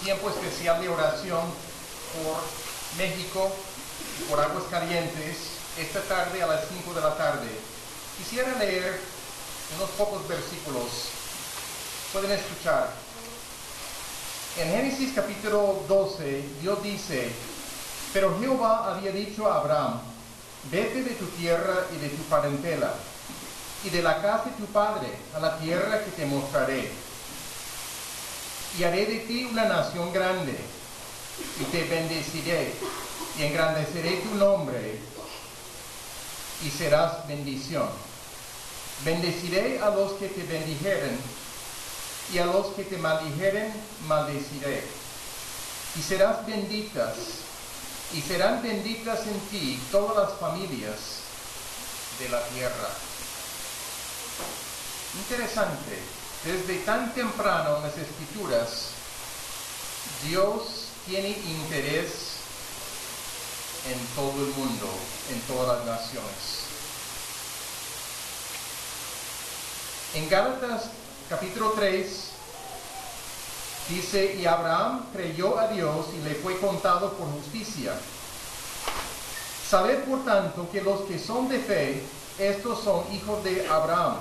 tiempo especial de oración por México, por Aguascalientes, esta tarde a las 5 de la tarde. Quisiera leer unos pocos versículos. Pueden escuchar. En Génesis capítulo 12, Dios dice: pero Jehová había dicho a Abraham: vete de tu tierra y de tu parentela, y de la casa de tu padre, a la tierra que te mostraré. Y haré de ti una nación grande, y te bendeciré, y engrandeceré tu nombre, y serás bendición. Bendeciré a los que te bendijeren, y a los que te maldijeren, maldeciré. Y serás benditas, y serán benditas en ti todas las familias de la tierra. Interesante, desde tan temprano en las Escrituras, Dios tiene interés en todo el mundo, en todas las naciones. En Gálatas capítulo 3 dice: y Abraham creyó a Dios y le fue contado por justicia. Sabed por tanto que los que son de fe, estos son hijos de Abraham.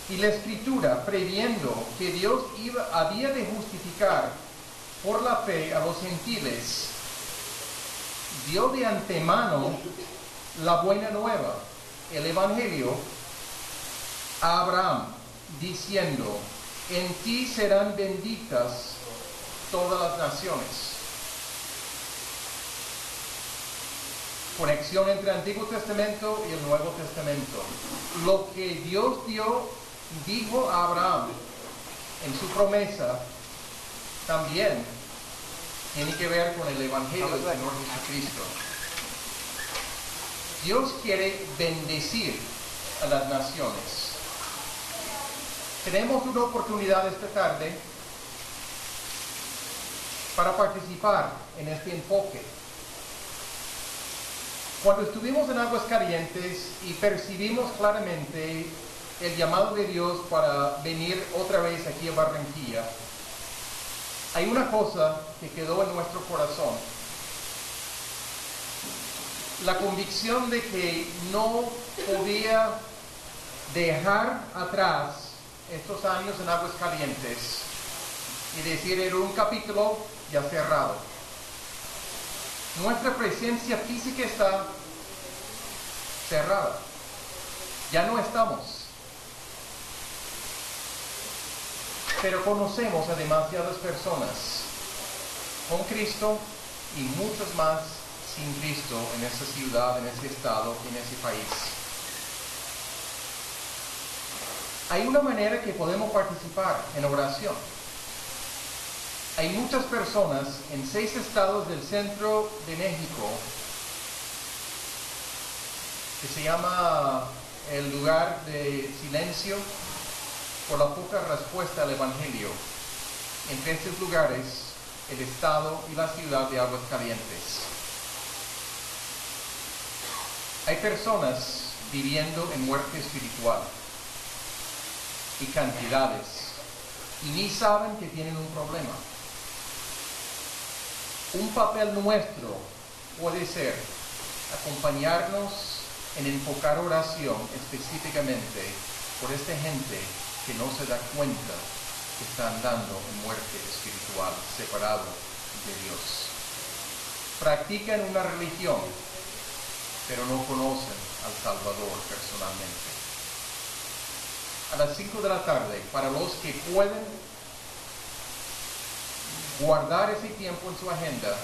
Y la Escritura, previendo que Dios había de justificar por la fe a los gentiles, dio de antemano la buena nueva, el Evangelio, a Abraham, diciendo: en ti serán benditas todas las naciones. Conexión entre el Antiguo Testamento y el Nuevo Testamento. Lo que Dios dijo a Abraham en su promesa también tiene que ver con el Evangelio del Señor Jesucristo. Dios quiere bendecir a las naciones. Tenemos una oportunidad esta tarde para participar en este enfoque. Cuando estuvimos en Aguascalientes y percibimos claramente el llamado de Dios para venir otra vez aquí a Barranquilla, hay una cosa que quedó en nuestro corazón: la convicción de que no podía dejar atrás estos años en Aguascalientes y decir era un capítulo ya cerrado. Nuestra presencia física está cerrada, ya no estamos. Pero conocemos a demasiadas personas con Cristo y muchas más sin Cristo en esta ciudad, en este estado, en este país. Hay una manera que podemos participar en oración. Hay muchas personas en 6 estados del centro de México que se llama el lugar de silencio por la poca respuesta al Evangelio. Entre estos lugares, el estado y la ciudad de Aguascalientes. Hay personas viviendo en muerte espiritual y cantidades, y ni saben que tienen un problema. Un papel nuestro puede ser acompañarnos en enfocar oración específicamente por esta gente que no se da cuenta que está andando en muerte espiritual, separado de Dios. Practican una religión, pero no conocen al Salvador personalmente. A las 5 de la tarde, para los que pueden guardar ese tiempo en su agenda,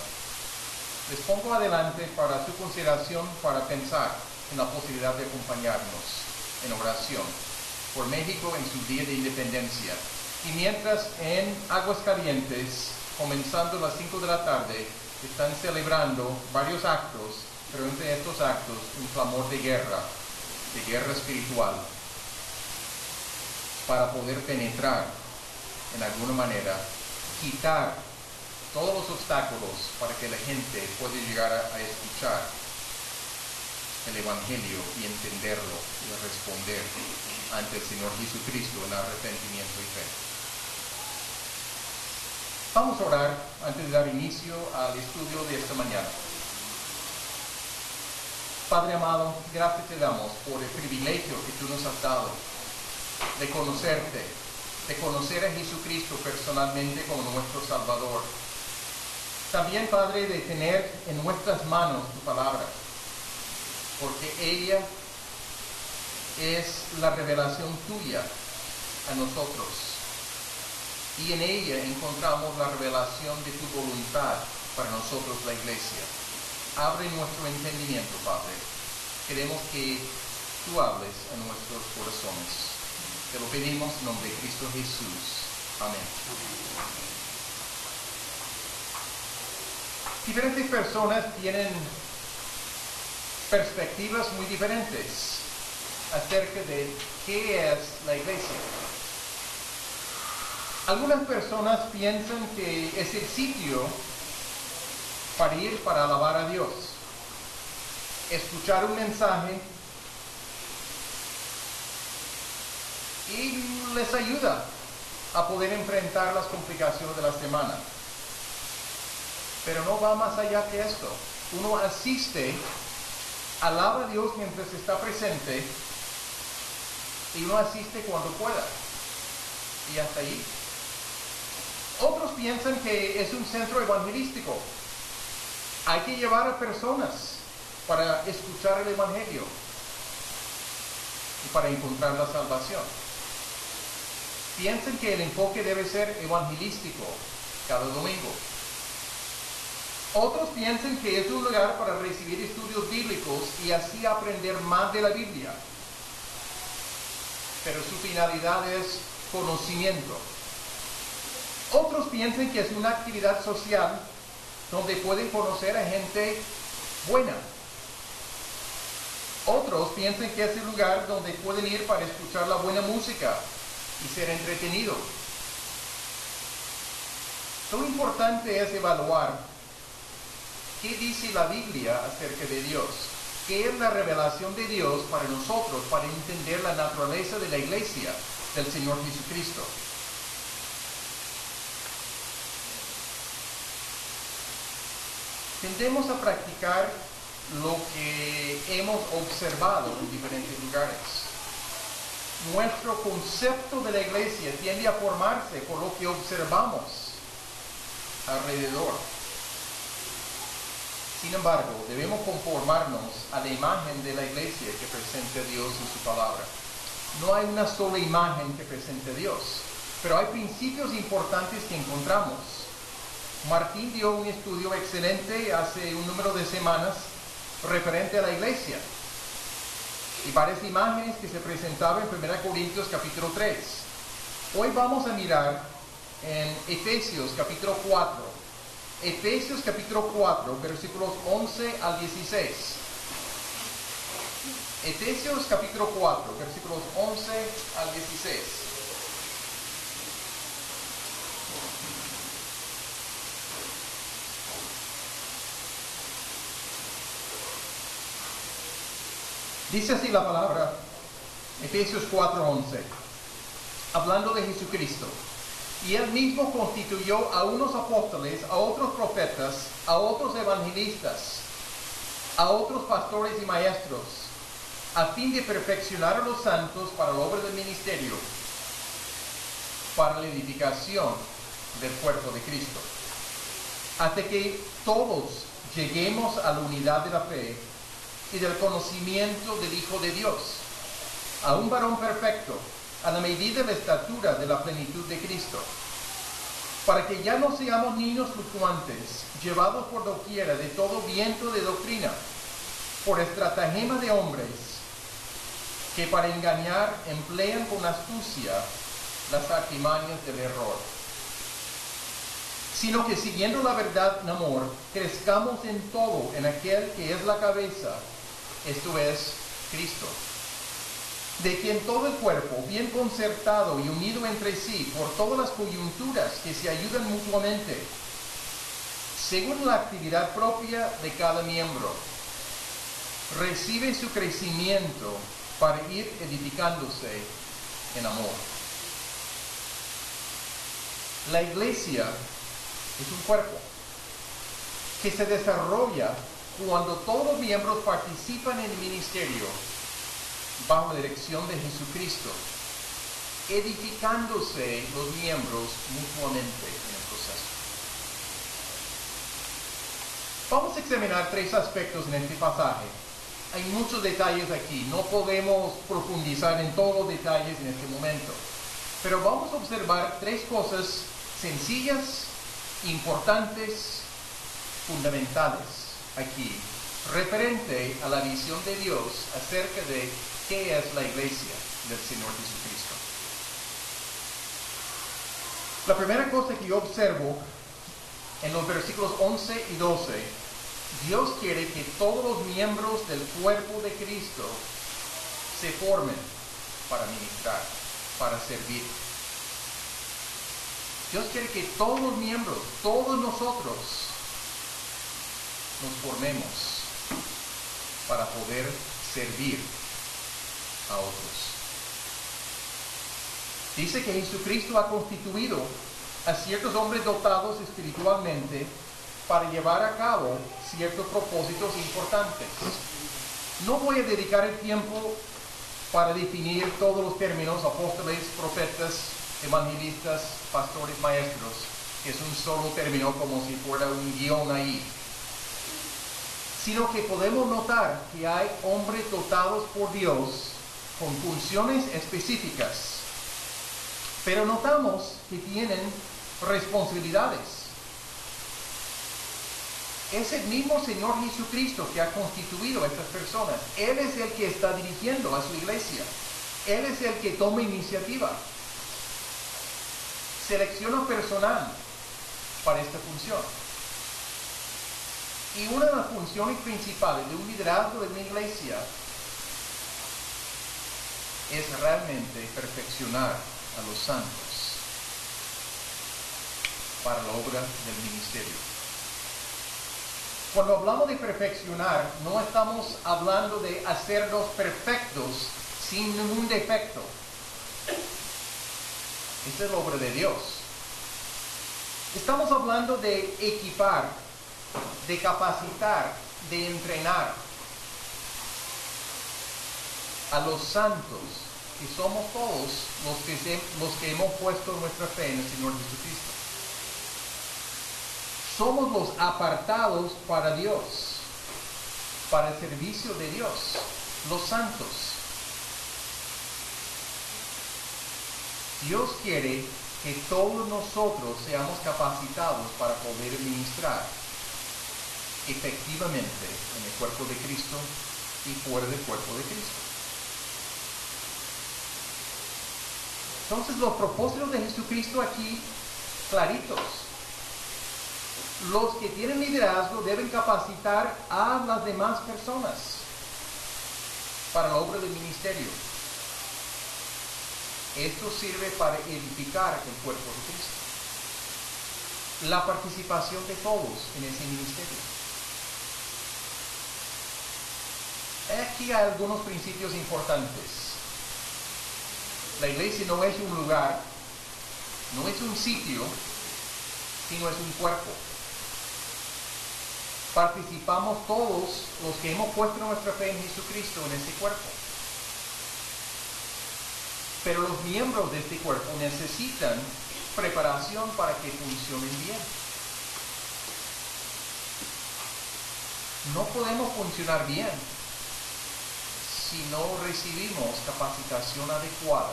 les pongo adelante para su consideración, para pensar en la posibilidad de acompañarnos en oración por México en su día de independencia. Y mientras en Aguascalientes, comenzando a las 5 de la tarde, están celebrando varios actos, pero entre estos actos un clamor de guerra espiritual, para poder penetrar en alguna manera, quitar todos los obstáculos para que la gente pueda llegar a escuchar el Evangelio y entenderlo y responder ante el Señor Jesucristo en arrepentimiento y fe. Vamos a orar antes de dar inicio al estudio de esta mañana. Padre amado, gracias te damos por el privilegio que tú nos has dado de conocerte, de conocer a Jesucristo personalmente como nuestro Salvador. También, Padre, de tener en nuestras manos tu palabra, porque ella es la revelación tuya a nosotros. Y en ella encontramos la revelación de tu voluntad para nosotros, la iglesia. Abre nuestro entendimiento, Padre. Queremos que tú hables en nuestros corazones. Te lo pedimos en nombre de Cristo Jesús. Amén. Diferentes personas tienen perspectivas muy diferentes acerca de qué es la iglesia. Algunas personas piensan que es el sitio para ir para alabar a Dios, escuchar un mensaje y les ayuda a poder enfrentar las complicaciones de la semana. Pero no va más allá que esto. Uno asiste, alaba a Dios mientras está presente y uno asiste cuando pueda. Y hasta ahí. Otros piensan que es un centro evangelístico. Hay que llevar a personas para escuchar el evangelio y para encontrar la salvación. Piensan que el enfoque debe ser evangelístico cada domingo. Otros piensan que es un lugar para recibir estudios bíblicos y así aprender más de la Biblia. Pero su finalidad es conocimiento. Otros piensan que es una actividad social donde pueden conocer a gente buena. Otros piensan que es el lugar donde pueden ir para escuchar la buena música y ser entretenidos. Lo importante es evaluar qué dice la Biblia acerca de Dios. ¿Qué es la revelación de Dios para nosotros, para entender la naturaleza de la iglesia del Señor Jesucristo? Tendemos a practicar lo que hemos observado en diferentes lugares. Nuestro concepto de la iglesia tiende a formarse por lo que observamos alrededor. Sin embargo, debemos conformarnos a la imagen de la iglesia que presenta a Dios en su palabra. No hay una sola imagen que presente a Dios, pero hay principios importantes que encontramos. Martín dio un estudio excelente hace un número de semanas referente a la iglesia y varias imágenes que se presentaban en 1 Corintios capítulo 3. Hoy vamos a mirar en Efesios capítulo 4. Efesios capítulo 4, versículos 11 al 16. Efesios capítulo 4, versículos 11 al 16. Dice así la palabra, Efesios 4:11, hablando de Jesucristo. Y él mismo constituyó a unos apóstoles, a otros profetas, a otros evangelistas, a otros pastores y maestros, a fin de perfeccionar a los santos para la obra del ministerio, para la edificación del cuerpo de Cristo, hasta que todos lleguemos a la unidad de la fe y del conocimiento del Hijo de Dios, a un varón perfecto, a la medida de la estatura de la plenitud de Cristo, para que ya no seamos niños fluctuantes, llevados por doquiera de todo viento de doctrina, por estratagema de hombres, que para engañar emplean con astucia las artimañas del error, sino que siguiendo la verdad en amor, crezcamos en todo en aquel que es la cabeza, esto es, Cristo, de quien todo el cuerpo, bien concertado y unido entre sí por todas las coyunturas que se ayudan mutuamente, según la actividad propia de cada miembro, recibe su crecimiento para ir edificándose en amor. La iglesia Es un cuerpo que se desarrolla cuando todos los miembros participan en el ministerio bajo la dirección de Jesucristo, edificándose los miembros mutuamente en el proceso. Vamos a examinar 3 aspectos en este pasaje. Hay muchos detalles aquí, no podemos profundizar en todos los detalles en este momento, pero vamos a observar 3 cosas sencillas, importantes, fundamentales aquí, referente a la visión de Dios acerca de qué es la iglesia del Señor Jesucristo. La primera cosa que yo observo en los versículos 11 y 12, Dios quiere que todos los miembros del cuerpo de Cristo se formen para ministrar, para servir. Dios quiere que todos los miembros, todos nosotros, nos formemos para poder servir a otros. Dice que Jesucristo ha constituido a ciertos hombres dotados espiritualmente para llevar a cabo ciertos propósitos importantes. No voy a dedicar el tiempo para definir todos los términos, apóstoles, profetas, evangelistas, pastores, maestros, que es un solo término como si fuera un guión ahí. Sino que podemos notar que hay hombres dotados por Dios con funciones específicas. Pero notamos que tienen responsabilidades. Es el mismo Señor Jesucristo que ha constituido a estas personas. Él es el que está dirigiendo a su iglesia. Él es el que toma iniciativa. Selecciona personal para esta función. Y una de las funciones principales de un liderazgo de una iglesia es realmente perfeccionar a los santos para la obra del ministerio. Cuando hablamos de perfeccionar, no estamos hablando de hacerlos perfectos sin ningún defecto. Esta es la obra de Dios. Estamos hablando de equipar, de capacitar, de entrenar a los santos, que somos todos los que hemos puesto nuestra fe en el Señor Jesucristo. Somos los apartados para Dios, para el servicio de Dios, los santos. Dios quiere que todos nosotros seamos capacitados para poder ministrar efectivamente en el cuerpo de Cristo y fuera del cuerpo de Cristo. Entonces los propósitos de Jesucristo aquí claritos. Los que tienen liderazgo deben capacitar a las demás personas para la obra del ministerio. Esto sirve para edificar el cuerpo de Cristo. La participación de todos en ese ministerio. Aquí hay algunos principios importantes. La iglesia no es un lugar, no es un sitio, sino es un cuerpo. Participamos todos los que hemos puesto nuestra fe en Jesucristo en ese cuerpo. Pero los miembros de este cuerpo necesitan preparación para que funcionen bien. No podemos funcionar bien si no recibimos capacitación adecuada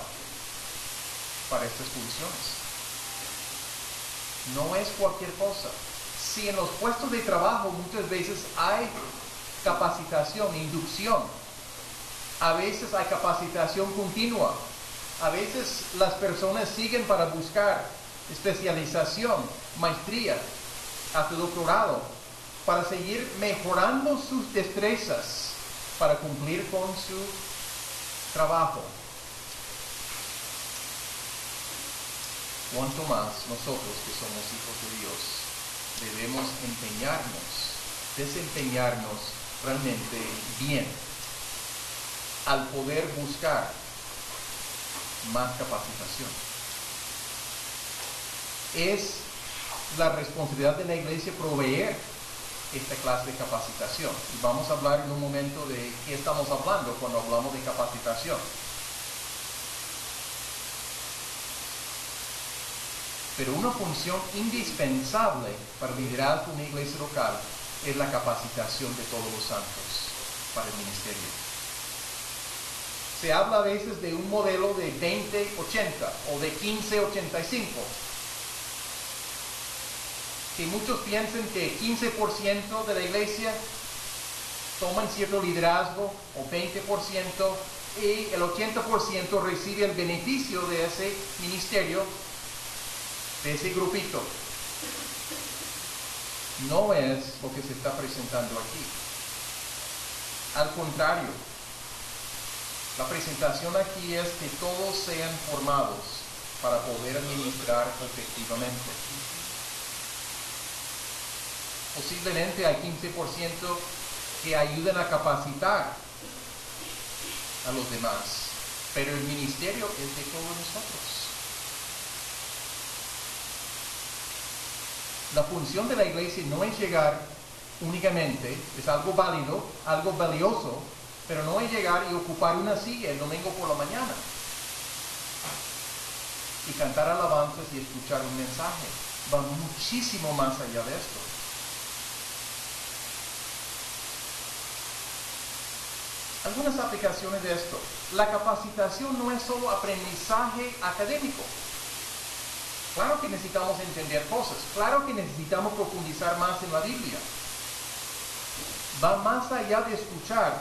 para estas funciones. No es cualquier cosa. Si en los puestos de trabajo muchas veces hay capacitación, inducción, a veces hay capacitación continua, a veces las personas siguen para buscar especialización, maestría, hasta doctorado, para seguir mejorando sus destrezas para cumplir con su trabajo. Cuanto más nosotros que somos hijos de Dios debemos desempeñarnos realmente bien al poder buscar más capacitación. Es la responsabilidad de la iglesia proveer esta clase de capacitación. Y vamos a hablar en un momento de qué estamos hablando cuando hablamos de capacitación. Pero una función indispensable para liderar una iglesia local es la capacitación de todos los santos para el ministerio. Se habla a veces de un modelo de 20-80 o de 15-85. Que muchos piensan que 15% de la iglesia toman cierto liderazgo o 20% y el 80% recibe el beneficio de ese ministerio, de ese grupito. No es lo que se está presentando aquí. Al contrario, la presentación aquí es que todos sean formados para poder administrar efectivamente. Posiblemente hay 15% que ayuden a capacitar a los demás, pero el ministerio es de todos nosotros. La función de la iglesia no es llegar únicamente, es algo válido, algo valioso, pero no es llegar y ocupar una silla el domingo por la mañana y cantar alabanzas y escuchar un mensaje. Va muchísimo más allá de esto. Algunas aplicaciones de esto. La capacitación no es solo aprendizaje académico. Claro que necesitamos entender cosas. Claro que necesitamos profundizar más en la Biblia. Va más allá de escuchar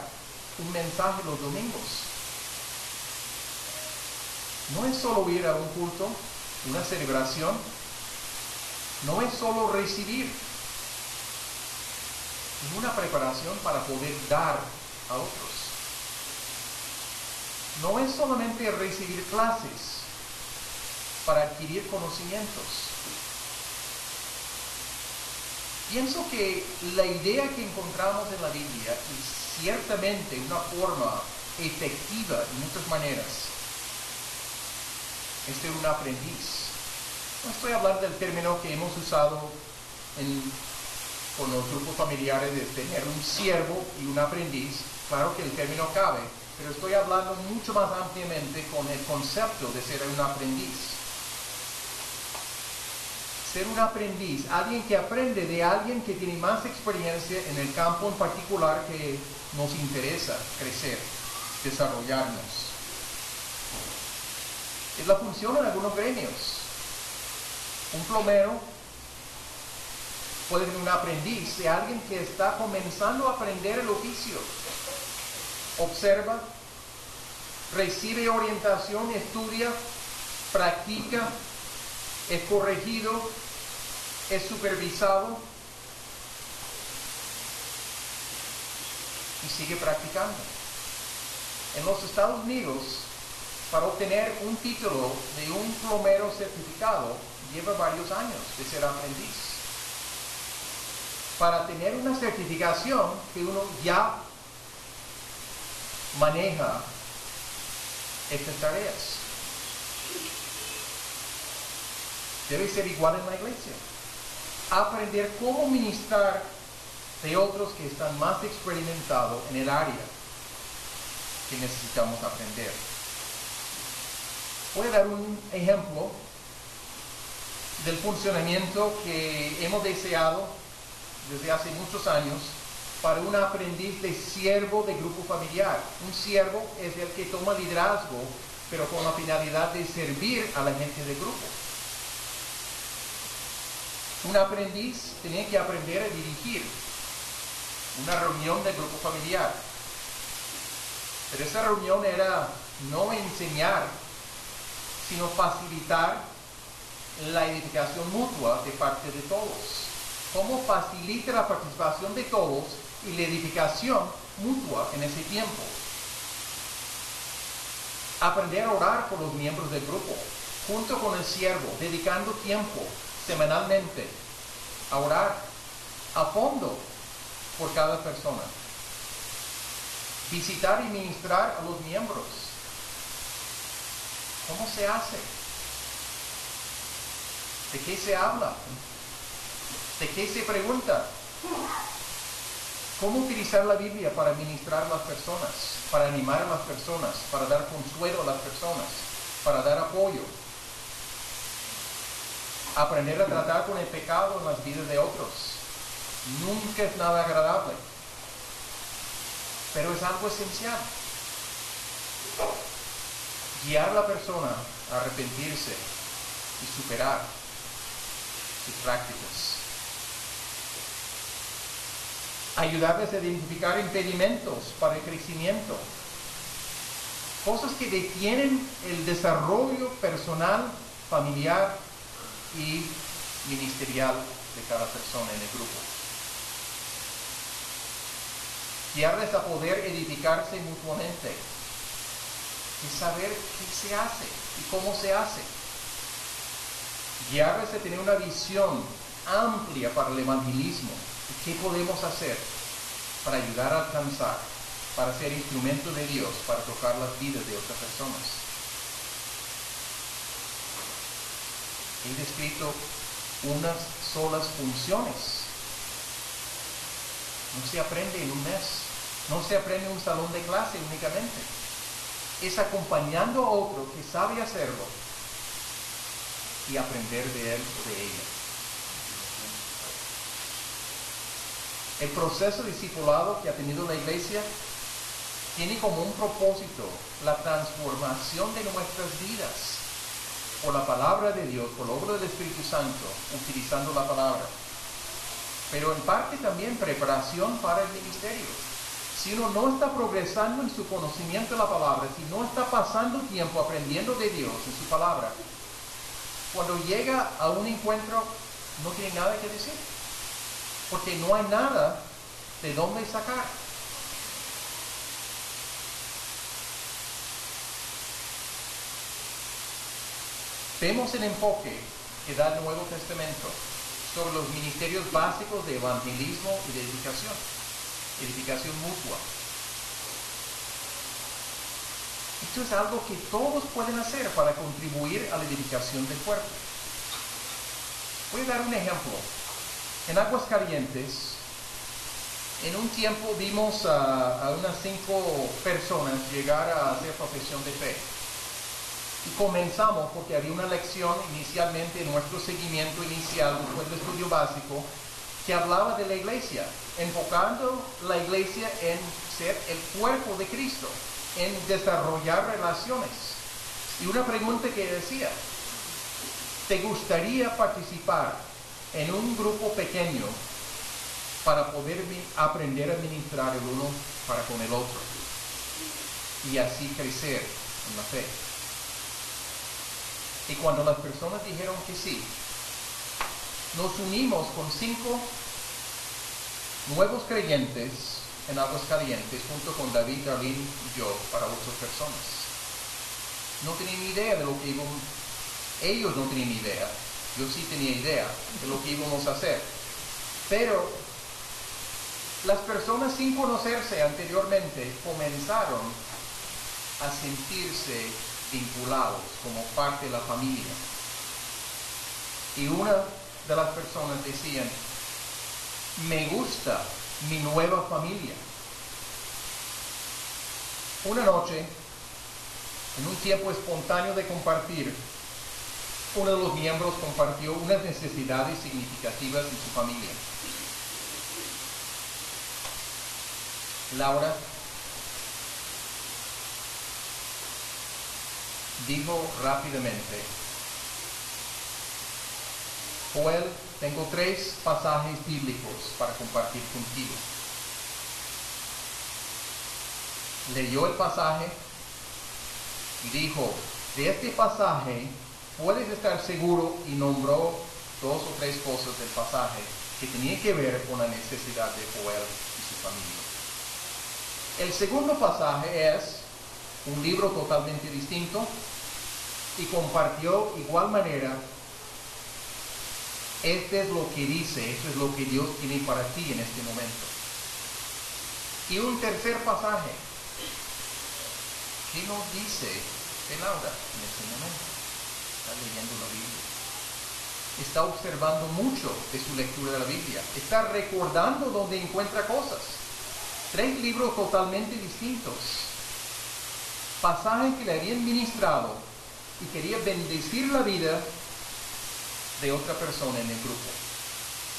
un mensaje los domingos. No es solo ir a un culto, una celebración. No es solo recibir. Es una preparación para poder dar a otros. No es solamente recibir clases para adquirir conocimientos. Pienso que la idea que encontramos en la Biblia es ciertamente una forma efectiva de muchas maneras. Es ser un aprendiz. No estoy hablando del término que hemos usado con los grupos familiares de tener un siervo y un aprendiz. Claro que el término cabe, pero estoy hablando mucho más ampliamente con el concepto de ser un aprendiz. Ser un aprendiz, alguien que aprende de alguien que tiene más experiencia en el campo en particular que nos interesa crecer, desarrollarnos. Es la función en algunos gremios. Un plomero puede ser un aprendiz de alguien que está comenzando a aprender el oficio. Observa, recibe orientación, estudia, practica, es corregido, es supervisado y sigue practicando. En los Estados Unidos, para obtener un título de un plomero certificado, lleva varios años de ser aprendiz. Para tener una certificación que uno ya maneja estas tareas. Debe ser igual en la iglesia. Aprender cómo ministrar de otros que están más experimentados en el área que necesitamos aprender. Voy a dar un ejemplo del funcionamiento que hemos deseado desde hace muchos años para un aprendiz de siervo de grupo familiar. Un siervo es el que toma liderazgo, pero con la finalidad de servir a la gente del grupo. Un aprendiz tenía que aprender a dirigir una reunión del grupo familiar. Pero esa reunión era no enseñar, sino facilitar la edificación mutua de parte de todos. Cómo facilita la participación de todos y la edificación mutua en ese tiempo. Aprender a orar por los miembros del grupo, junto con el siervo, dedicando tiempo semanalmente a orar a fondo por cada persona. Visitar y ministrar a los miembros. ¿Cómo se hace? ¿De qué se habla? ¿De qué se pregunta? ¿Cómo utilizar la Biblia para ministrar a las personas, para animar a las personas, para dar consuelo a las personas, para dar apoyo? Aprender a tratar con el pecado en las vidas de otros. Nunca es nada agradable, pero es algo esencial. Guiar a la persona a arrepentirse y superar sus prácticas. Ayudarles a identificar impedimentos para el crecimiento. Cosas que detienen el desarrollo personal, familiar y ministerial de cada persona en el grupo. Guiarles a poder edificarse mutuamente. Y saber qué se hace y cómo se hace. Guiarles a tener una visión amplia para el evangelismo. ¿Qué podemos hacer para ayudar a alcanzar, para ser instrumento de Dios, para tocar las vidas de otras personas? He descrito unas solas funciones. No se aprende en un mes, no se aprende en un salón de clase únicamente. Es acompañando a otro que sabe hacerlo y aprender de él o de ella. El proceso de discipulado que ha tenido la iglesia tiene como un propósito la transformación de nuestras vidas por la palabra de Dios, por la obra del Espíritu Santo, utilizando la palabra. Pero en parte también preparación para el ministerio. Si uno no está progresando en su conocimiento de la palabra, si no está pasando tiempo aprendiendo de Dios en su palabra, cuando llega a un encuentro no tiene nada que decir. Porque no hay nada de dónde sacar. Vemos el enfoque que da el Nuevo Testamento sobre los ministerios básicos de evangelismo y de edificación mutua. Esto es algo que todos pueden hacer para contribuir a la edificación del cuerpo. Voy a dar un ejemplo. En Aguascalientes, en un tiempo vimos a unas 5 personas llegar a hacer profesión de fe. Y comenzamos porque había una lección inicialmente en nuestro seguimiento inicial, después del estudio básico, que hablaba de la iglesia, enfocando la iglesia en ser el cuerpo de Cristo, en desarrollar relaciones. Y una pregunta que decía, ¿te gustaría participar en un grupo pequeño para poder aprender a ministrar el uno para con el otro y así crecer en la fe? Y cuando las personas dijeron que sí, nos unimos con 5 nuevos creyentes en Aguascalientes junto con David, Darlene y yo para 8 personas. No tenían ni idea de lo que íbamos, ellos no tenían idea, yo sí tenía idea de lo que íbamos a hacer. Pero las personas sin conocerse anteriormente comenzaron a sentirse vinculados como parte de la familia. Y una de las personas decían, me gusta mi nueva familia. Una noche, en un tiempo espontáneo de compartir, uno de los miembros compartió unas necesidades significativas en su familia. Laura dijo rápidamente, Joel, tengo 3 pasajes bíblicos para compartir contigo. Leyó el pasaje y dijo, de este pasaje puedes estar seguro, y nombró 2 o 3 cosas del pasaje que tenían que ver con la necesidad de Joel y su familia. El segundo pasaje es un libro totalmente distinto y compartió igual manera, este es lo que dice, esto es lo que Dios tiene para ti en este momento. Y un tercer pasaje, ¿qué nos dice de Laura en este momento? Está leyendo la Biblia. está observando mucho de su lectura de la Biblia, está recordando donde encuentra cosas. 3 libros totalmente distintos, pasajes que le habían ministrado y quería bendecir la vida de otra persona en el grupo.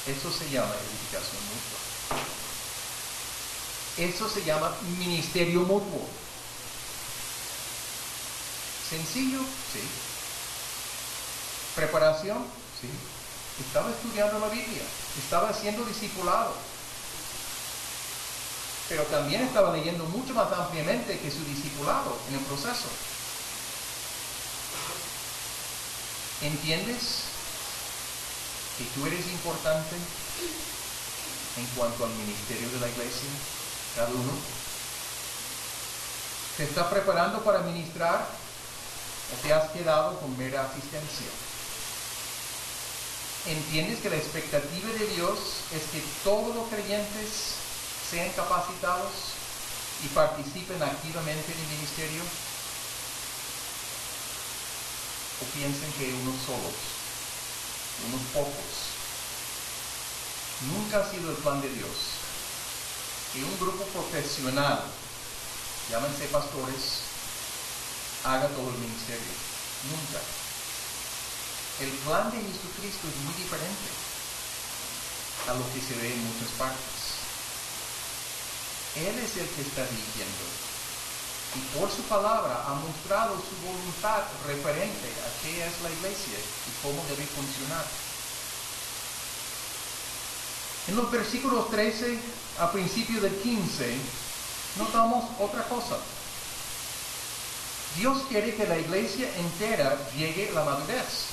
Eso se llama edificación mutua. Eso se llama ministerio mutuo. ¿Sencillo? Sí. ¿Preparación? Sí. Estaba estudiando la Biblia, estaba siendo discipulado, pero también estaba leyendo mucho más ampliamente que su discipulado en el proceso. ¿Entiendes que tú eres importante en cuanto al ministerio de la iglesia? Cada uno. ¿Te estás preparando para ministrar o te has quedado con mera asistencia? ¿Entiendes que la expectativa de Dios es que todos los creyentes sean capacitados y participen activamente en el ministerio? ¿O piensen que unos solos, unos pocos? Nunca ha sido el plan de Dios que un grupo profesional, llámense pastores, haga todo el ministerio. Nunca. El plan de Jesucristo es muy diferente a lo que se ve en muchas partes. Él es el que está dirigiendo y por su palabra ha mostrado su voluntad referente a qué es la iglesia y cómo debe funcionar. En los versículos 13 a principio del 15 notamos otra cosa. Dios quiere que la iglesia entera llegue a la madurez.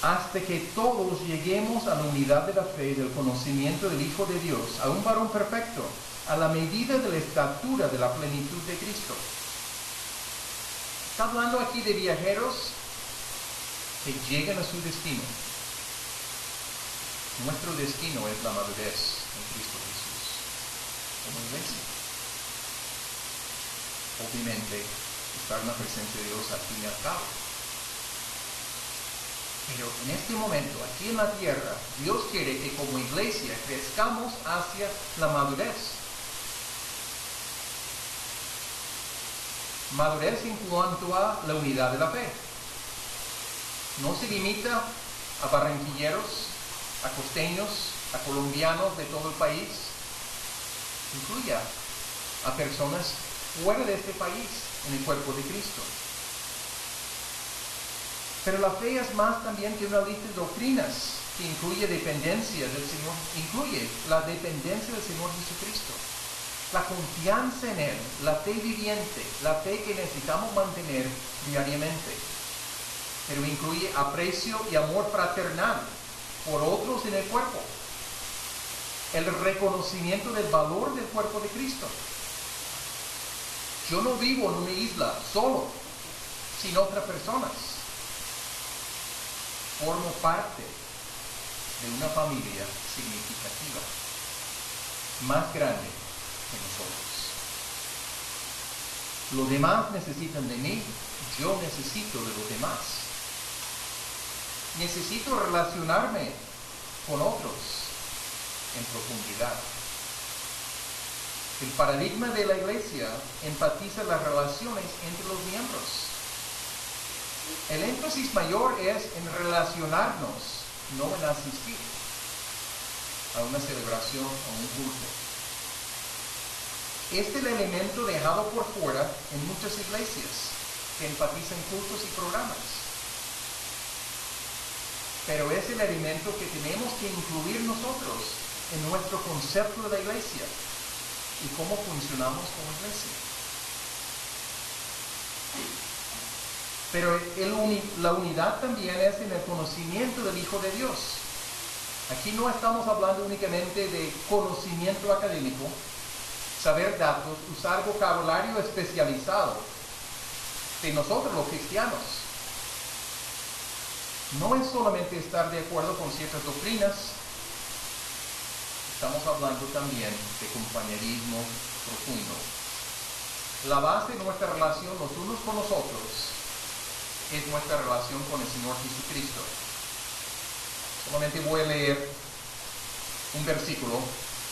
Hasta que todos lleguemos a la unidad de la fe y del conocimiento del Hijo de Dios, a un varón perfecto, a la medida de la estatura de la plenitud de Cristo. Está hablando aquí de viajeros que llegan a su destino. Nuestro destino es la madurez en Cristo Jesús, como iglesia. Obviamente, estar en la presencia de Dios al fin y al cabo. Pero en este momento, aquí en la tierra, Dios quiere que como iglesia crezcamos hacia la madurez. Madurez en cuanto a la unidad de la fe. No se limita a barranquilleros, a costeños, a colombianos de todo el país. Incluye a personas fuera de este país en el cuerpo de Cristo. Pero la fe es más también que una lista de doctrinas que incluye dependencia del Señor, incluye la dependencia del Señor Jesucristo, la confianza en Él, la fe viviente, la fe que necesitamos mantener diariamente. Pero incluye aprecio y amor fraternal por otros en el cuerpo, el reconocimiento del valor del cuerpo de Cristo. Yo no vivo en una isla solo, sin otras personas. Formo parte de una familia significativa, más grande que nosotros. Los demás necesitan de mí, yo necesito de los demás. Necesito relacionarme con otros en profundidad. El paradigma de la iglesia enfatiza las relaciones entre los miembros. El énfasis mayor es en relacionarnos, no en asistir a una celebración o un culto. Este es el elemento dejado por fuera en muchas iglesias que enfatizan cultos y programas. Pero es el elemento que tenemos que incluir nosotros en nuestro concepto de la iglesia y cómo funcionamos como iglesia. Pero la unidad también es en el conocimiento del Hijo de Dios. Aquí no estamos hablando únicamente de conocimiento académico, saber datos, usar vocabulario especializado de nosotros los cristianos. No es solamente estar de acuerdo con ciertas doctrinas, estamos hablando también de compañerismo profundo, La base de nuestra relación los unos con los otros es nuestra relación con el Señor Jesucristo. Solamente voy a leer un versículo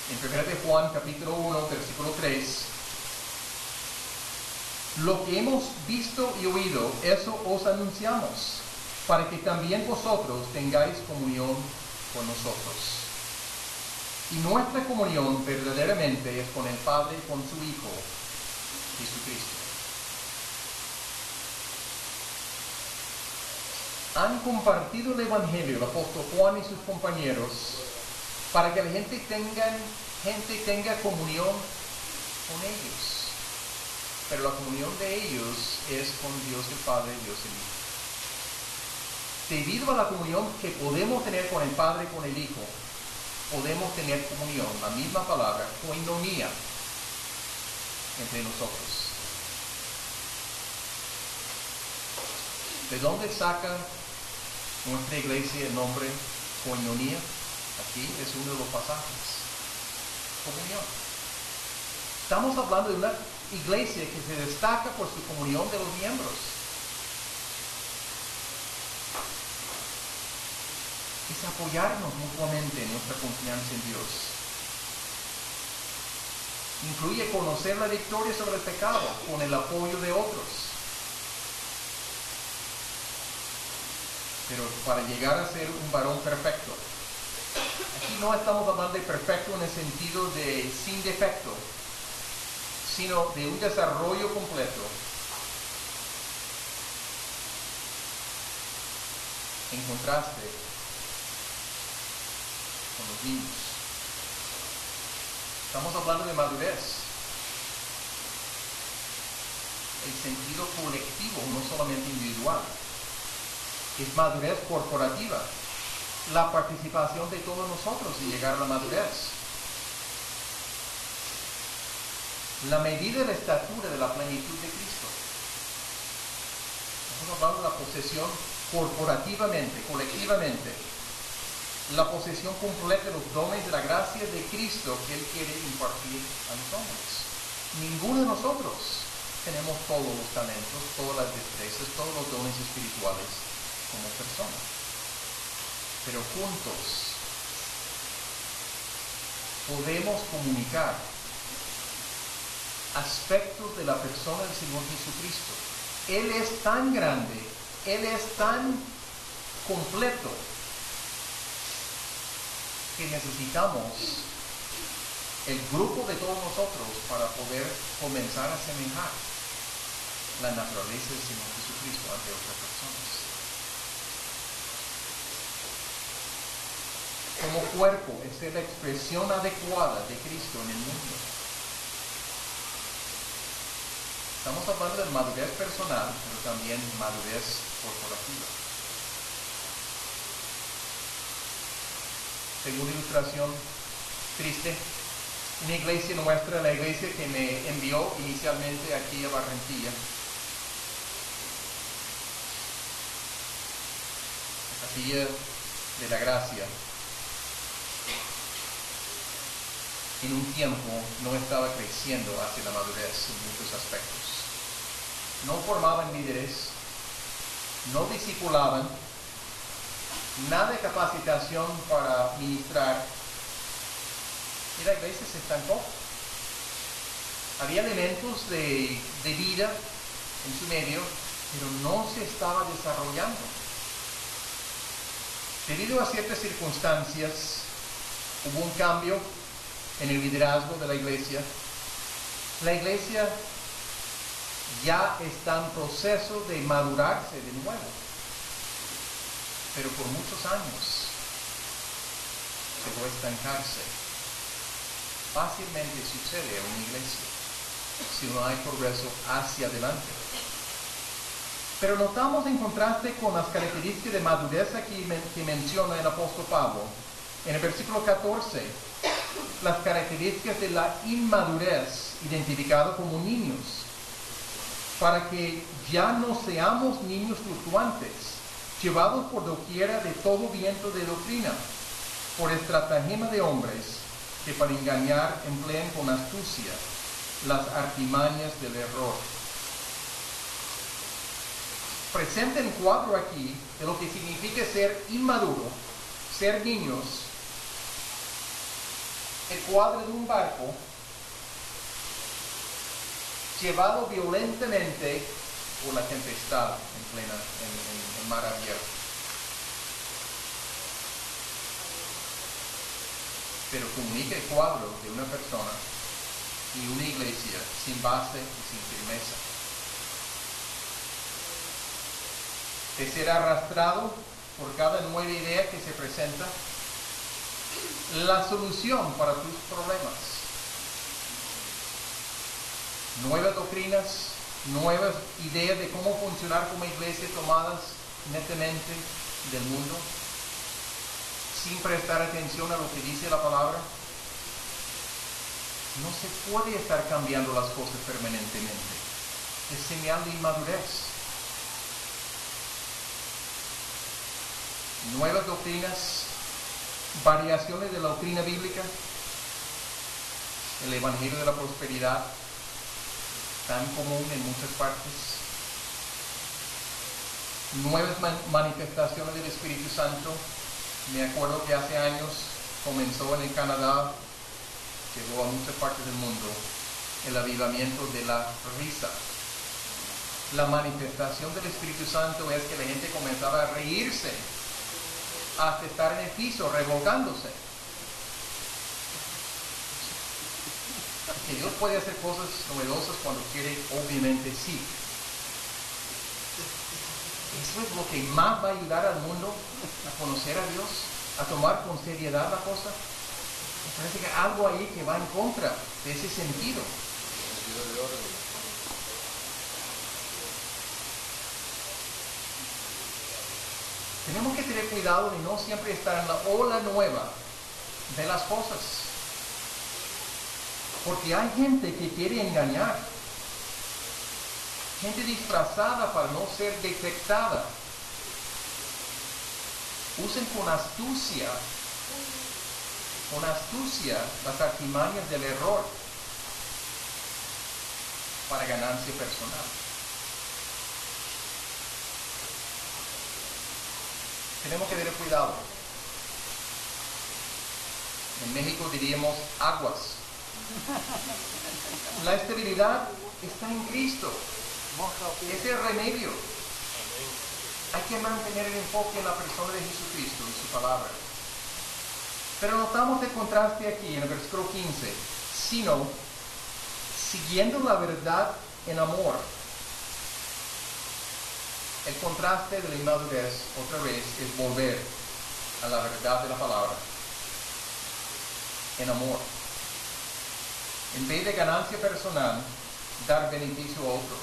en 1 de Juan, capítulo 1, versículo 3. Lo que hemos visto y oído, eso os anunciamos, para que también vosotros tengáis comunión con nosotros. Y nuestra comunión verdaderamente es con el Padre y con su Hijo, Jesucristo. Han compartido el Evangelio, el apóstol Juan y sus compañeros, para que la gente tenga comunión con ellos. Pero la comunión de ellos es con Dios el Padre y Dios el Hijo. Debido a la comunión que podemos tener con el Padre y con el Hijo, podemos tener comunión, la misma palabra, koinonia, entre nosotros. ¿De dónde saca nuestra iglesia el nombre koinonia? Aquí es uno de los pasajes. Comunión. Estamos hablando de una iglesia que se destaca por su comunión de los miembros. Es apoyarnos mutuamente en nuestra confianza en Dios. Incluye conocer la victoria sobre el pecado con el apoyo de otros. Pero para llegar a ser un varón perfecto, aquí no estamos hablando de perfecto en el sentido de sin defecto, sino de un desarrollo completo. En contraste con los niños. Estamos hablando de madurez. El sentido colectivo, no solamente individual. Es madurez corporativa. La participación de todos nosotros en llegar a la madurez. La medida de la estatura de la plenitud de Cristo. Estamos hablando de la posesión corporativamente, colectivamente. La posesión completa de los dones de la gracia de Cristo que Él quiere impartir a los hombres. Ninguno de nosotros tenemos todos los talentos, todas las destrezas, todos los dones espirituales como personas. Pero juntos podemos comunicar aspectos de la persona del Señor Jesucristo. Él es tan grande, Él es tan completo, que necesitamos el grupo de todos nosotros para poder comenzar a semejar la naturaleza del Señor Jesucristo ante otras personas. Como cuerpo, es la expresión adecuada de Cristo en el mundo. Estamos hablando de madurez personal, pero también madurez corporativa. Segunda ilustración triste. Una iglesia nuestra, la iglesia que me envió inicialmente aquí a Barranquilla. La Capilla de la Gracia. En un tiempo no estaba creciendo hacia la madurez en muchos aspectos. No formaban líderes, no discipulaban, nada de capacitación para ministrar, y la iglesia se estancó. Había elementos de vida en su medio, pero no se estaba desarrollando. Debido a ciertas circunstancias, hubo un cambio en el liderazgo de la iglesia. La iglesia ya está en proceso de madurarse de nuevo. Pero por muchos años llegó a estancarse. Fácilmente sucede en una iglesia si no hay progreso hacia adelante. Pero notamos en contraste con las características de madurez aquí que menciona el apóstol Pablo. En el versículo 14, las características de la inmadurez identificado como niños, para que ya no seamos niños fluctuantes, llevados por doquiera de todo viento de doctrina, por estratagema de hombres que para engañar emplean con astucia las artimañas del error. Presenta un cuadro aquí de lo que significa ser inmaduro, ser niños. El cuadro de un barco llevado violentamente por la tempestad en mar abierto. Pero comunica el cuadro de una persona y una iglesia sin base y sin firmeza. De ser arrastrado por cada nueva idea que se presenta, la solución para tus problemas. Nuevas doctrinas, nuevas ideas de cómo funcionar como iglesia tomadas netamente del mundo, sin prestar atención a lo que dice la palabra. No se puede estar cambiando las cosas permanentemente. Es señal de inmadurez. Nuevas doctrinas, variaciones de la doctrina bíblica, el evangelio de la prosperidad, tan común en muchas partes. Nuevas manifestaciones del Espíritu Santo. Me acuerdo que hace años comenzó en el Canadá, llegó a muchas partes del mundo, el avivamiento de la risa. La manifestación del Espíritu Santo es que la gente comenzaba a reírse hasta estar en el piso, revolcándose. Que Dios puede hacer cosas novedosas cuando quiere, obviamente sí. Eso es lo que más va a ayudar al mundo a conocer a Dios, a tomar con seriedad la cosa. Me parece que hay algo ahí que va en contra de ese sentido. Tenemos que tener cuidado de no siempre estar en la ola nueva de las cosas. Porque hay gente que quiere engañar. Gente disfrazada para no ser detectada. Usen con astucia las artimañas del error para ganancia personal. Tenemos que tener cuidado. En México diríamos aguas. La estabilidad está en Cristo. Es el remedio. Hay que mantener el enfoque en la persona de Jesucristo y su palabra. Pero notamos el contraste aquí en el versículo 15. Sino, siguiendo la verdad en amor. El contraste de la inmadurez, otra vez, es volver a la verdad de la palabra. En amor. En vez de ganancia personal, dar beneficio a otros.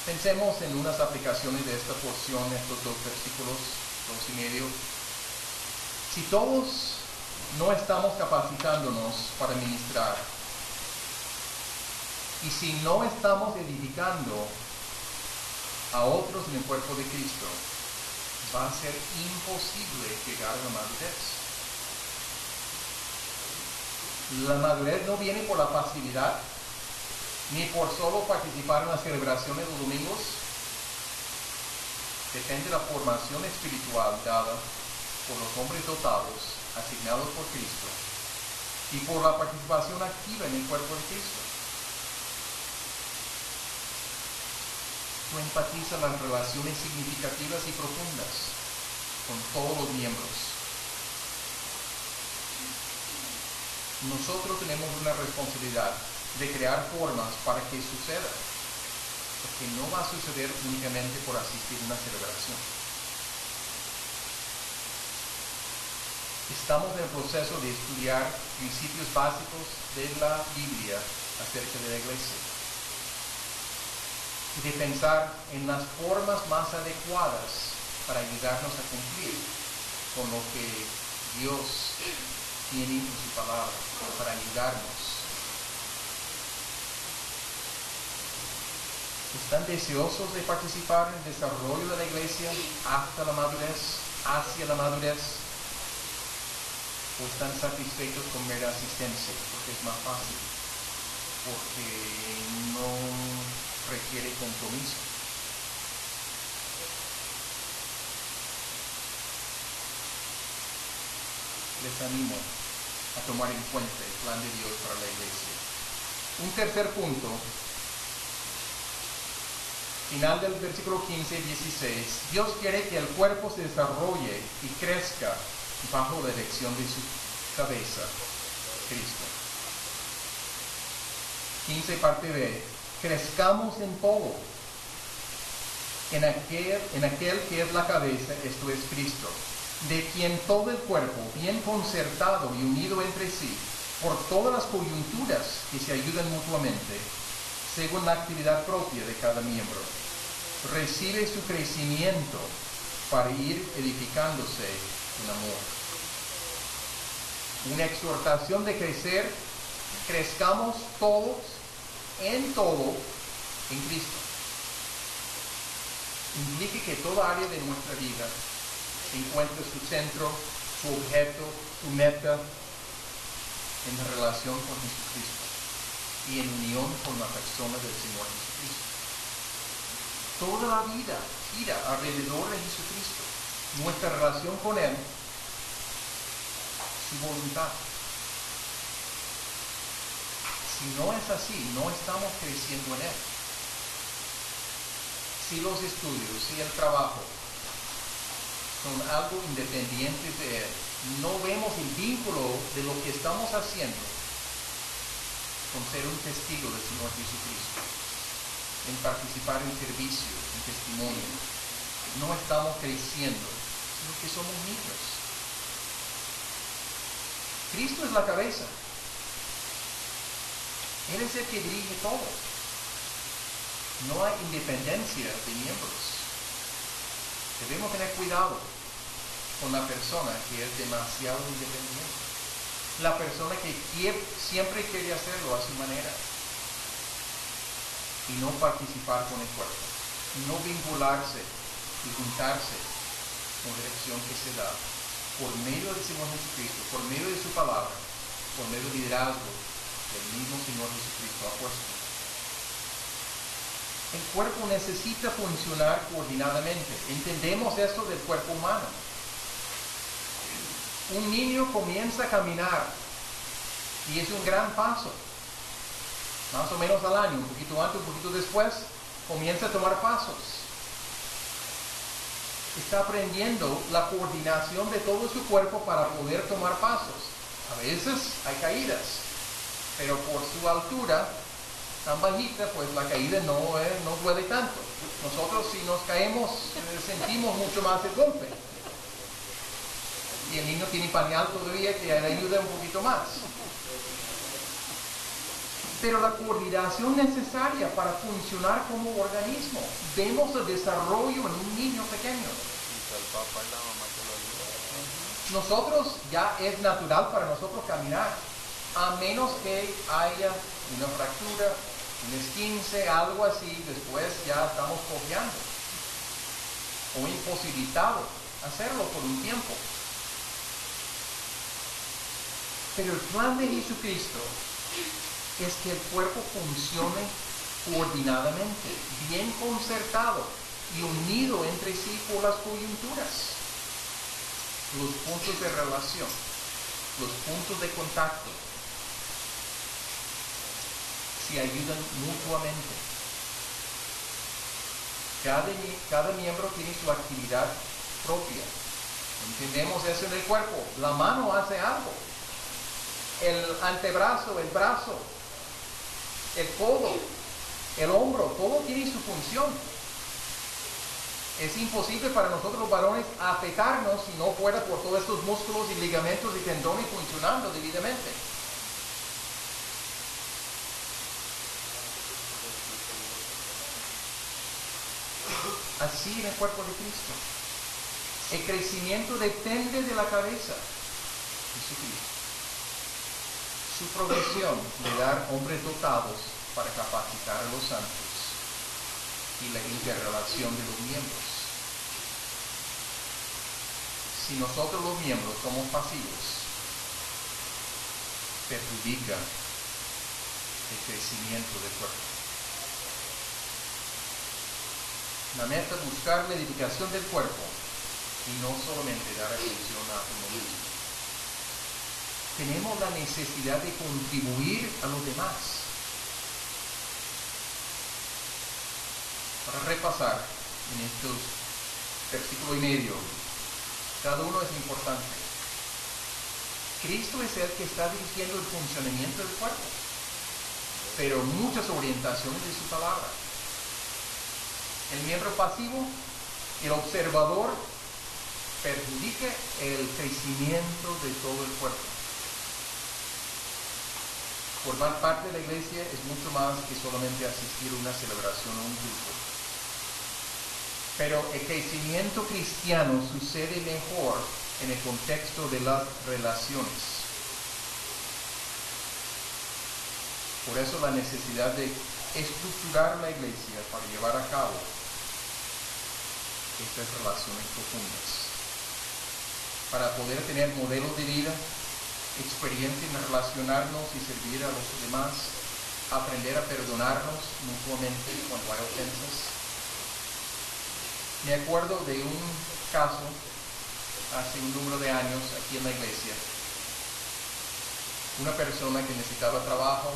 Pensemos en unas aplicaciones de esta porción, estos dos versículos, 2:5. Si todos no estamos capacitándonos para ministrar, y si no estamos edificando a otros en el cuerpo de Cristo, va a ser imposible llegar a la madurez. La madurez no viene por la pasividad, ni por solo participar en las celebraciones los domingos. Depende de la formación espiritual dada por los hombres dotados, asignados por Cristo, y por la participación activa en el cuerpo de Cristo. Tú empatizas las relaciones significativas y profundas con todos los miembros. Nosotros tenemos una responsabilidad de crear formas para que suceda, porque no va a suceder únicamente por asistir a una celebración. Estamos en el proceso de estudiar principios básicos de la Biblia acerca de la iglesia y de pensar en las formas más adecuadas para ayudarnos a cumplir con lo que Dios tiene en su palabra, para ayudarnos. ¿Están deseosos de participar en el desarrollo de la iglesia hasta la madurez, hacia la madurez? o están satisfechos con mera asistencia, porque es más fácil, porque no requiere compromiso. Les animo a tomar en cuenta el plan de Dios para la iglesia. Un tercer punto, final del versículo 15 y 16, Dios quiere que el cuerpo se desarrolle y crezca bajo la dirección de su cabeza, Cristo. 15 parte B, crezcamos en todo, en aquel que es la cabeza, esto es Cristo, de quien todo el cuerpo, bien concertado y unido entre sí, por todas las coyunturas que se ayudan mutuamente, según la actividad propia de cada miembro, recibe su crecimiento para ir edificándose en amor. Una exhortación de crecer, crezcamos todos, en todo, en Cristo. Implica que toda área de nuestra vida encuentre su centro, su objeto, su meta en relación con Jesucristo y en unión con la persona del Señor Jesucristo. Toda la vida gira alrededor de Jesucristo, nuestra relación con Él, su voluntad. Si no es así, no estamos creciendo en Él. Si los estudios, si el trabajo son algo independientes de Él, no vemos el vínculo de lo que estamos haciendo con ser un testigo del Señor Jesucristo, en participar en servicio, en testimonio. No estamos creciendo, sino que somos niños. Cristo es la cabeza. Él es el que dirige todo. No hay independencia de miembros. Debemos tener cuidado con la persona que es demasiado independiente. La persona que siempre quiere hacerlo a su manera. Y no participar con el cuerpo. No vincularse y juntarse con la dirección que se da por medio del Señor Jesucristo, por medio de su palabra, por medio del liderazgo del mismo Señor Jesucristo ha puesto. El cuerpo necesita funcionar coordinadamente. Entendemos esto del cuerpo humano. Un niño comienza a caminar y es un gran paso. Más o menos al año, un poquito antes, un poquito después, comienza a tomar pasos. Está aprendiendo la coordinación de todo su cuerpo para poder tomar pasos. A veces hay caídas, pero por su altura tan bajita, pues la caída no duele tanto. Nosotros si nos caemos sentimos mucho más el golpe. Y el niño tiene pañal todavía que le ayuda un poquito más. Pero la coordinación necesaria para funcionar como organismo, vemos el desarrollo en un niño pequeño. Nosotros ya es natural para nosotros caminar, a menos que haya una fractura, un esguince, algo así, después ya estamos cojeando o imposibilitado hacerlo por un tiempo. Pero el plan de Jesucristo es que el cuerpo funcione coordinadamente, bien concertado y unido entre sí por las coyunturas. Los puntos de relación, los puntos de contacto, se ayudan mutuamente. Cada miembro tiene su actividad propia. Entendemos eso en el cuerpo. La mano hace algo. El antebrazo, el brazo, el codo, el hombro, todo tiene su función. Es imposible para nosotros los varones afectarnos si no fuera por todos estos músculos y ligamentos y tendones funcionando debidamente. Así en el cuerpo de Cristo. El crecimiento depende de la cabeza, Jesucristo. Su provisión de dar hombres dotados para capacitar a los santos y la interrelación de los miembros. Si nosotros los miembros somos pasivos, perjudica el crecimiento del cuerpo. La meta es buscar la edificación del cuerpo y no solamente dar atención a uno mismo. Tenemos la necesidad de contribuir a los demás. Para repasar en estos versículos y medio, cada uno es importante. Cristo es el que está dirigiendo el funcionamiento del cuerpo, pero muchas orientaciones de su palabra. El miembro pasivo, el observador, perjudica el crecimiento de todo el cuerpo. Formar parte de la iglesia es mucho más que solamente asistir a una celebración o un culto. Pero el crecimiento cristiano sucede mejor en el contexto de las relaciones. Por eso la necesidad de estructurar la iglesia para llevar a cabo estas relaciones profundas. Para poder tener modelos de vida, experiencia en relacionarnos y servir a los demás, aprender a perdonarnos mutuamente cuando hay ofensas. Me acuerdo de un caso hace un número de años aquí en la iglesia. Una persona que necesitaba trabajo,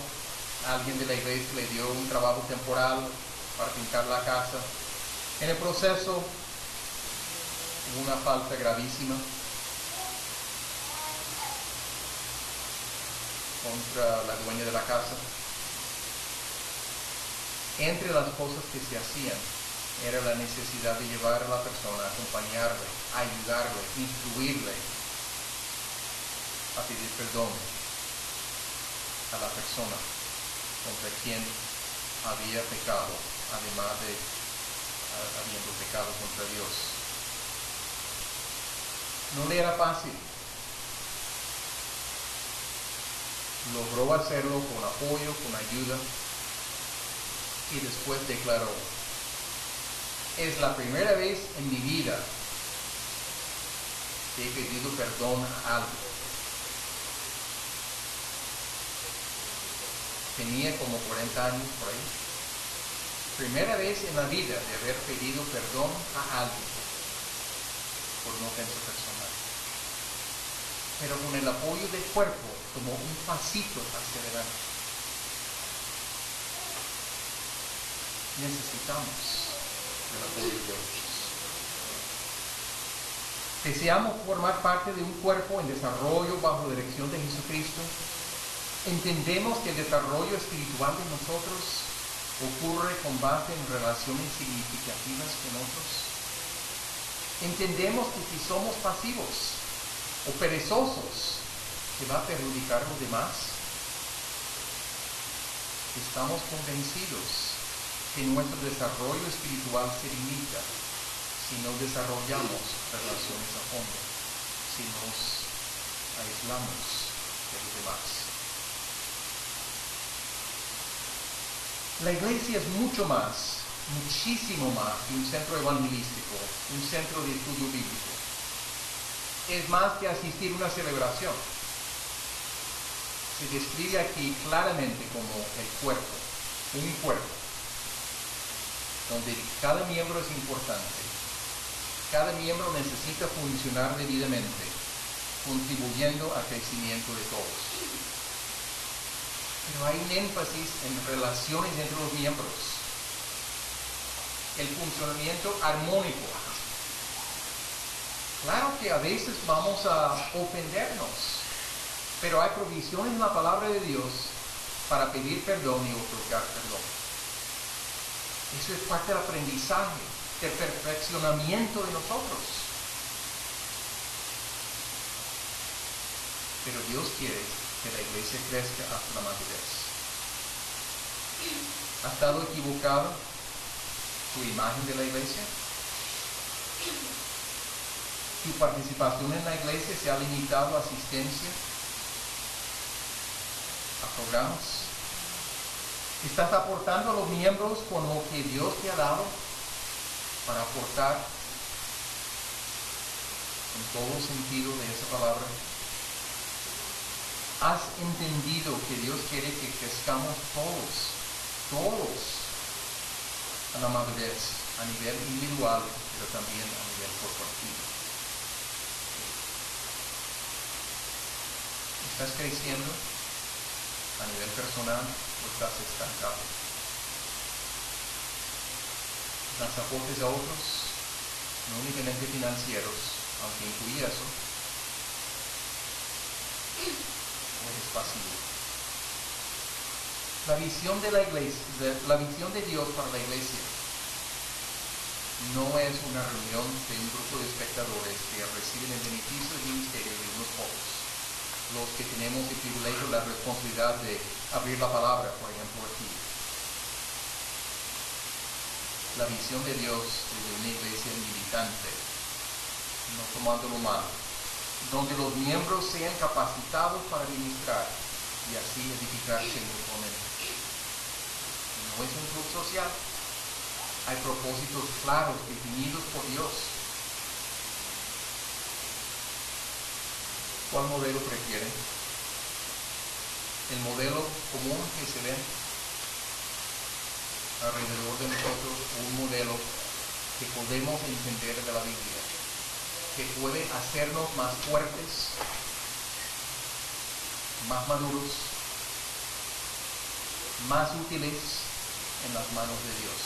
alguien de la iglesia le dio un trabajo temporal para pintar la casa. En el proceso hubo una falta gravísima contra la dueña de la casa. Entre las cosas que se hacían era la necesidad de llevar a la persona, acompañarle, ayudarle, instruirle a pedir perdón a la persona contra quien había pecado, además de habiendo pecado contra Dios. No le era fácil. Logró hacerlo con apoyo, con ayuda, y después declaró: es la primera vez en mi vida que he pedido perdón a alguien. Tenía como 40 años por ahí. Primera vez en la vida de haber pedido perdón a alguien por una ofensa personal. Pero con el apoyo del cuerpo tomó un pasito hacia adelante. Necesitamos el apoyo de otros. Deseamos formar parte de un cuerpo en desarrollo bajo la dirección de Jesucristo. Entendemos que el desarrollo espiritual de nosotros ocurre con base en relaciones significativas con otros. Entendemos que si somos pasivos o perezosos, que va a perjudicar a los demás. Estamos convencidos que nuestro desarrollo espiritual se limita si no desarrollamos relaciones a fondo, si nos aislamos de los demás. La iglesia es mucho más, muchísimo más que un centro evangelístico, un centro de estudio bíblico. Es más que asistir a una celebración. Se describe aquí claramente como el cuerpo, un cuerpo, donde cada miembro es importante. Cada miembro necesita funcionar debidamente, contribuyendo al crecimiento de todos. Pero hay un énfasis en relaciones entre los miembros. El funcionamiento armónico. Claro que a veces vamos a ofendernos, pero hay provisiones en la palabra de Dios para pedir perdón y otorgar perdón. Eso es parte del aprendizaje, del perfeccionamiento de nosotros. Pero Dios quiere que la iglesia crezca hasta la madurez. ¿Ha estado equivocado tu imagen de la iglesia? ¿Tu participación en la iglesia se ha limitado a asistencia, a programas? ¿Estás aportando a los miembros con lo que Dios te ha dado para aportar en todo sentido de esa palabra? has entendido que Dios quiere que crezcamos todos a la madurez, a nivel individual, pero también a nivel corporativo. ¿Estás creciendo a nivel personal o estás estancado? ¿Das aportes a otros, no únicamente financieros, aunque incluye eso? ¿O eres pasivo? La visión de la iglesia, la visión de Dios para la iglesia no es una reunión de un grupo de espectadores que reciben el beneficio del ministerio de unos pocos, los que tenemos el privilegio, la responsabilidad de abrir la palabra, por ejemplo, aquí. La visión de Dios es de una iglesia militante, no tomándolo mal, donde los miembros sean capacitados para ministrar y así edificarse mutuamente. No es un club social. Hay propósitos claros, definidos por Dios. ¿Cuál modelo prefieren? El modelo común que se ve alrededor de nosotros, un modelo que podemos entender de la Biblia, que puede hacernos más fuertes, más maduros, más útiles en las manos de Dios.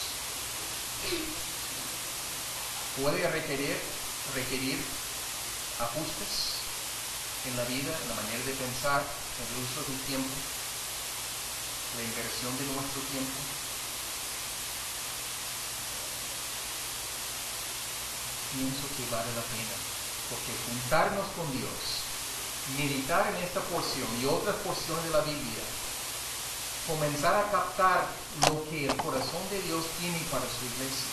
Puede requerir ajustes en la vida, en la manera de pensar, en el uso del tiempo, la inversión de nuestro tiempo. Pienso que vale la pena, porque juntarnos con Dios, meditar en esta porción y otras porciones de la Biblia, comenzar a captar lo que el corazón de Dios tiene para su iglesia,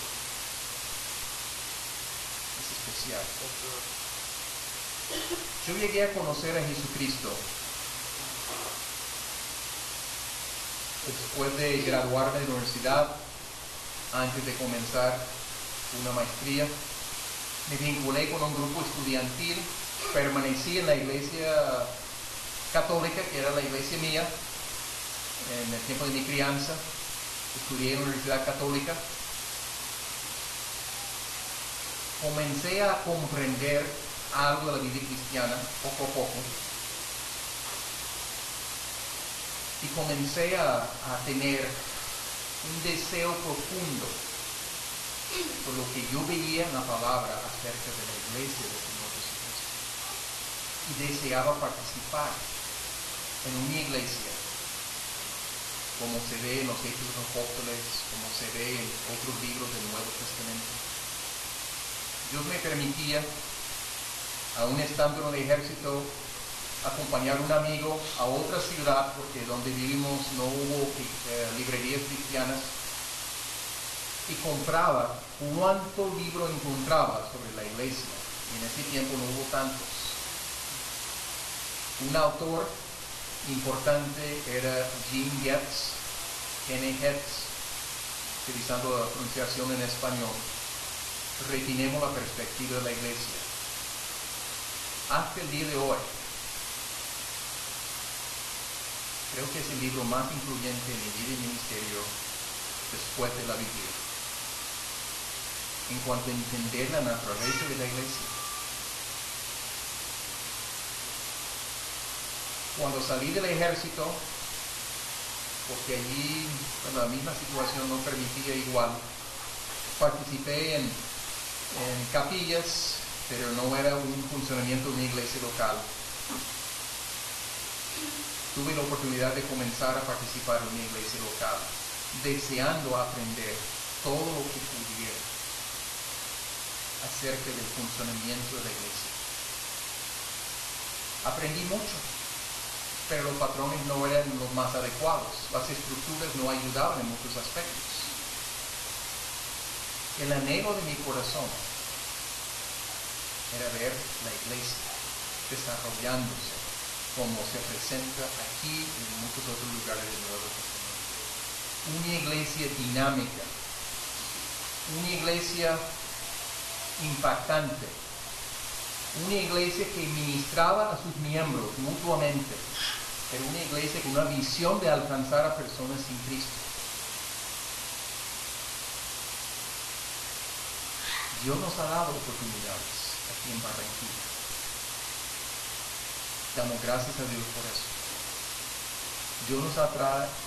es especial. Yo llegué a conocer a Jesucristo después de graduarme de la universidad, antes de comenzar una maestría. Me vinculé con un grupo estudiantil, permanecí en la iglesia católica, que era la iglesia mía, en el tiempo de mi crianza. Estudié en la Universidad Católica. Comencé a comprender algo de la vida cristiana, poco a poco. Y comencé a tener un deseo profundo por lo que yo veía en la palabra acerca de la iglesia del Señor Jesucristo. Y deseaba participar en una iglesia, como se ve en los Hechos de los Apóstoles, como se ve en otros libros del Nuevo Testamento. Dios me permitía, aún estando en el ejército, acompañar a un amigo a otra ciudad, porque donde vivimos no hubo librerías cristianas, y compraba cuánto libro encontraba sobre la iglesia. Y en ese tiempo no hubo tantos. Un autor importante era Jim Getz, N. Getz, utilizando la pronunciación en español. Retenemos la perspectiva de la iglesia. Hasta el día de hoy, creo que es el libro más influyente en mi vida y ministerio después de la Biblia, en cuanto a entender la naturaleza de la iglesia. Cuando salí del ejército, porque allí la misma situación no permitía igual, participé en capillas, pero no era un funcionamiento de una iglesia local. Tuve la oportunidad de comenzar a participar en una iglesia local, deseando aprender todo lo que pudiera acerca del funcionamiento de la iglesia. Aprendí mucho, pero los patrones no eran los más adecuados. Las estructuras no ayudaban en muchos aspectos. El anhelo de mi corazón era ver la iglesia desarrollándose como se presenta aquí y en muchos otros lugares del Nuevo Testamento. Una iglesia dinámica, una iglesia impactante, una iglesia que ministraba a sus miembros mutuamente, pero una iglesia con una visión de alcanzar a personas sin Cristo. Dios nos ha dado oportunidades aquí en Barranquilla. Damos gracias a Dios por eso. Dios nos ha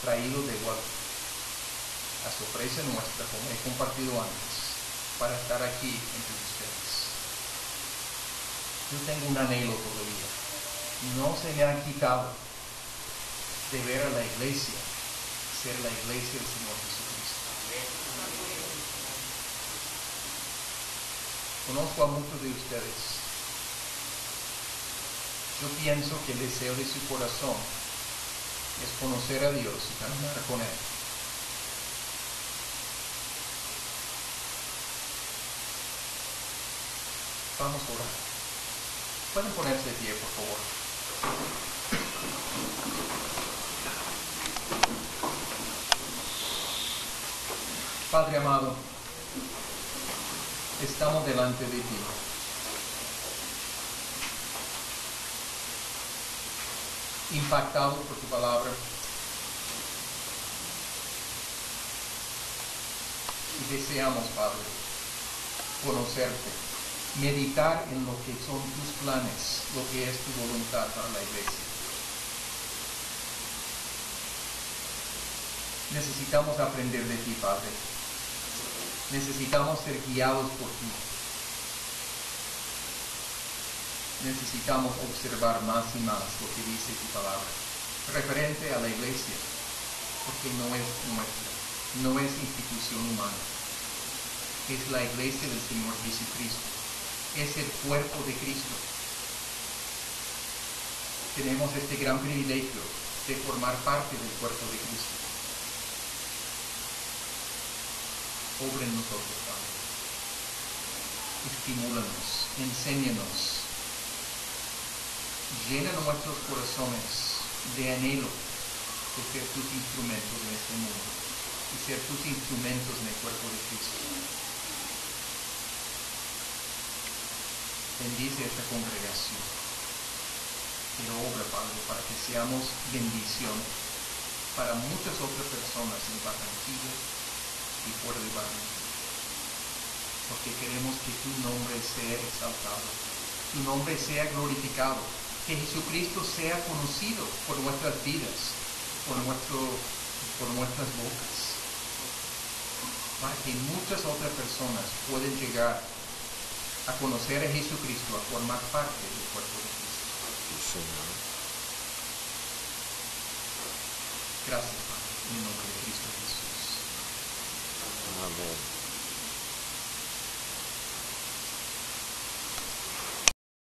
traído de vuelta a sorpresa nuestra, como he compartido antes, para estar aquí entre ustedes. Yo tengo un anhelo todavía. No se me ha quitado de ver a la iglesia ser la iglesia del Señor Jesucristo. Conozco a muchos de ustedes. Yo pienso que el deseo de su corazón es conocer a Dios y caminar con Él. Vamos a orar. Pueden ponerse de pie, por favor. Padre amado, estamos delante de ti. Impactados por tu palabra. Y deseamos, Padre, conocerte, meditar en lo que son tus planes, lo que es tu voluntad para la iglesia. Necesitamos aprender de ti, Padre. Necesitamos ser guiados por ti. Necesitamos observar más y más lo que dice tu palabra, referente a la iglesia, porque no es nuestra, no es institución humana. Es la iglesia del Señor Jesucristo. Es el cuerpo de Cristo. Tenemos este gran privilegio de formar parte del cuerpo de Cristo. Obra en nosotros, Padre. Estimúlanos, enséñanos. Llena nuestros corazones de anhelo de ser tus instrumentos en este mundo y ser tus instrumentos en el cuerpo de Cristo. Bendice esta congregación. Pero obra, Padre, para que seamos bendición para muchas otras personas en Barranquilla y fuera de Barranquilla. Porque queremos que tu nombre sea exaltado, tu nombre sea glorificado, que Jesucristo sea conocido por nuestras vidas, por nuestras bocas, para que muchas otras personas puedan llegar a conocer a Jesucristo, a formar parte del cuerpo de Cristo. Sí, Señor. Gracias, Padre, en el nombre de Cristo Jesús. Amén.